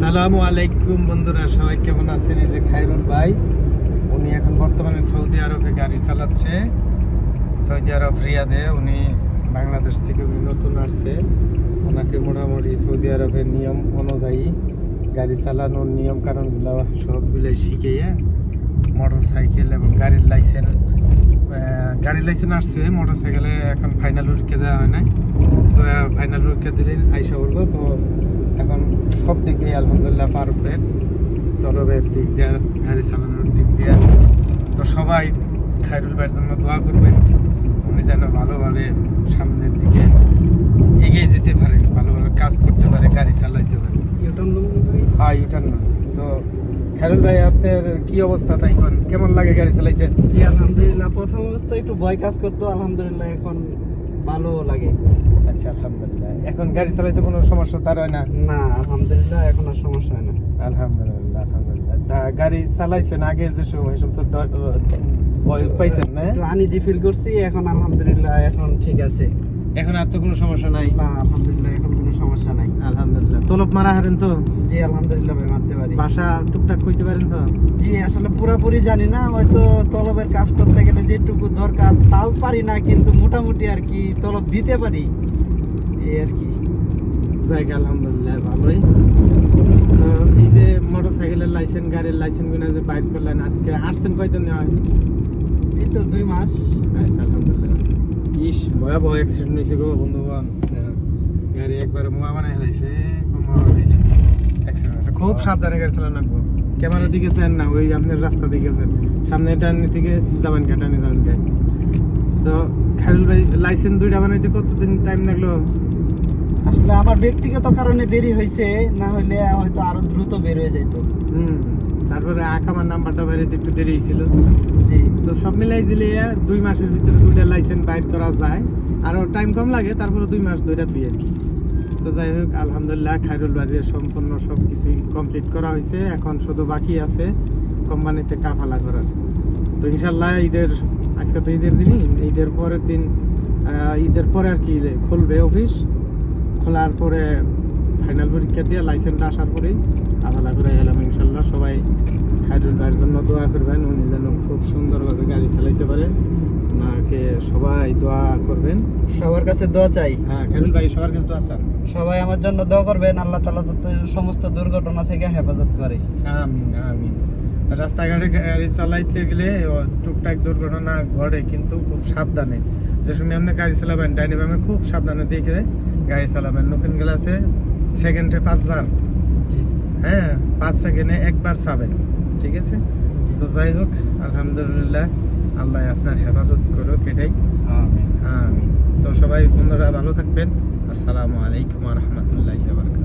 আসসালামু আলাইকুম বন্ধুরা, সবাই কেমন আছেন? এই যে খায়রুল ভাই, উনি এখন বর্তমানে সৌদি আরবে গাড়ি চালাচ্ছে। সৌদি আরব রিয়াদে। উনি বাংলাদেশ থেকে নতুন আসছে। ওনাকে মোটামুটি সৌদি আরবের নিয়ম অনুযায়ী গাড়ি চালানোর নিয়ম কারণগুলো সবগুলোই শিখিয়ে মোটর সাইকেল এবং গাড়ির লাইসেন্স আসছে। মোটর সাইকেলে এখন ফাইনাল পরীক্ষা দেওয়া হয় নাই, তো ফাইনাল পরীক্ষা দিলে আইসা বলবো। তো এখন সব দিক দিয়ে আলহামদুলিল্লাহ পারফেক্ট, তরবের দিক দিয়ে, গাড়ি চালানোর দিক দিয়ে। তো সবাই খায়রুল ভাইয়ের জন্য দোয়া করবেন, উনি যেন ভালোভাবে সামনের দিকে এগিয়ে যেতে পারে, ভালোভাবে কাজ করতে পারে, গাড়ি চালাইতে পারে। হ্যাঁ, ইউটার্ন না। তো খায়রুল ভাই, আপনার কি অবস্থা? তাই কেমন লাগে গাড়ি চালাইতে? জি আলহামদুলিল্লাহ, প্রথম অবস্থায় একটু ভয় কাজ করতো, আলহামদুলিল্লাহ এখন ভালো লাগে। আচ্ছা, আলহামদুলিল্লাহ। এখন গাড়ি চালাইতে কোনো সমস্যা তার হয় না? না আলহামদুলিল্লাহ, এখন আর সমস্যা হয় না। আলহামদুলিল্লাহ, আলহামদুলিল্লাহ। তা গাড়ি চালাইছেন আগে যে সময়, সব তো ভয় পাইছেন না? একটু আনইজি ফিল করছি, এখন আলহামদুলিল্লাহ এখন ঠিক আছে। এখন আর তো কোনো সমস্যা নাই? না আলহামদুলিল্লাহ, এখন কোনো সমস্যা নাই। আলহামদুলিল্লাহ। তলব মারা হারেন তো? জি আলহামদুলিল্লাহ ভাই, মারতে পারি। ভাষা টুকটাক কইতে পারেন তো? জি আসলে পুরোপুরি জানি না, হয়তো তলবের কাজ করতে গেলে যেটুকু দরকার তাও পারি না, কিন্তু মোটামুটি আর কি তলব দিতে পারি, এই আর কি। যাই, আলহামদুলিল্লাহ ভালোই। তো এই যে মোটর সাইকেলের লাইসেন্স, গাড়ির লাইসেন্স গুলো যে বাইর করলেন, আজকে আসছেন কয়দিন হয়? এই তো 2 মাস। আচ্ছা, আলহামদুলিল্লাহ। ইস, ভয়াবহ অ্যাক্সিডেন্ট হয়েছে গো বন্ধুগণ। গাড়ি একবার মোয়া বানাই হয়েছে, অ্যাক্সিডেন্ট হয়েছে। খুব সাবধানে গাড়ি চালানো লাগবো। ক্যামেরার দিকে চান না, ওই আপনার রাস্তা দিকে চান, সামনে টানি থেকে যাবেন টানি যাবেন গাড়ি। তো খায়রুল ভাই, লাইসেন্স 2টা বানাইতে কতদিন টাইম লাগলো? আসলে আমার ব্যক্তিগত কারণে দেরি হয়েছে, না হলে হয়তো আরো দ্রুত বের হয়ে যেত। তারপরে আকামার নাম্বারটা বেরোতে একটু দেরি হয়েছিল। জি। তো সব মিলাই জিলিয়ে 2 মাসের ভিতরে 2টা লাইসেন্স বাইর করা যায়, আরো টাইম কম লাগে, তারপরে 2 মাস ধরে তুই আর কি। তো যাই হোক, আলহামদুলিল্লাহ খায়রুল বাড়ির সম্পূর্ণ সব কিছুই কমপ্লিট করা হয়েছে। এখন শুধু বাকি আছে কোম্পানিতে কাফালা করার। তো ইনশাল্লাহ আজকে তো ঈদের দিনই, ঈদের পরের দিন, ঈদের পরে আর কি খুলবে অফিস। খোলার পরে ফাইনাল পরীক্ষা দিয়ে লাইসেন্সটা আসার পরেই কাফালা করে এলাম ইনশাল্লাহ। সবাই খায়রুল ভাইয়ের জন্য দোয়া করবেন, উনি যেন খুব সুন্দরভাবে গাড়ি চালাইতে পারে, ওনাকে সবাই দোয়া করবেন। সবার কাছে দোয়া চাই। হ্যাঁ খায়রুল ভাই, সবার কাছে দোয়া চান। সবাই আমার জন্য দোয়া করবেন, আল্লাহ তাআলা যাতে সমস্ত দুর্ঘটনা থেকে হেফাজত করে। আমিন আমিন। রাস্তাঘাটে গাড়ি চালাইতে গেলে টুকটাক দুর্ঘটনা ঘটে, কিন্তু খুব সাবধানে। যে সময় আপনি গাড়ি চালাবেন, ডাইনে বামে খুব সাবধানে দেখে গাড়ি চালাবেন। নতুন গ্লাসে সেকেন্ডে 5 বার, হ্যাঁ 5 সেকেন্ডে 1 বার চাবেন, ঠিক আছে? তো যাই হোক, আলহামদুলিল্লাহ, আল্লাহ আপনার হেফাজত করুক, এটাই। আমিন। তো সবাই বন্ধুরা ভালো থাকবেন। আসসালামু আলাইকুম ওয়া রাহমাতুল্লাহি ওয়া বারাকাতুহু।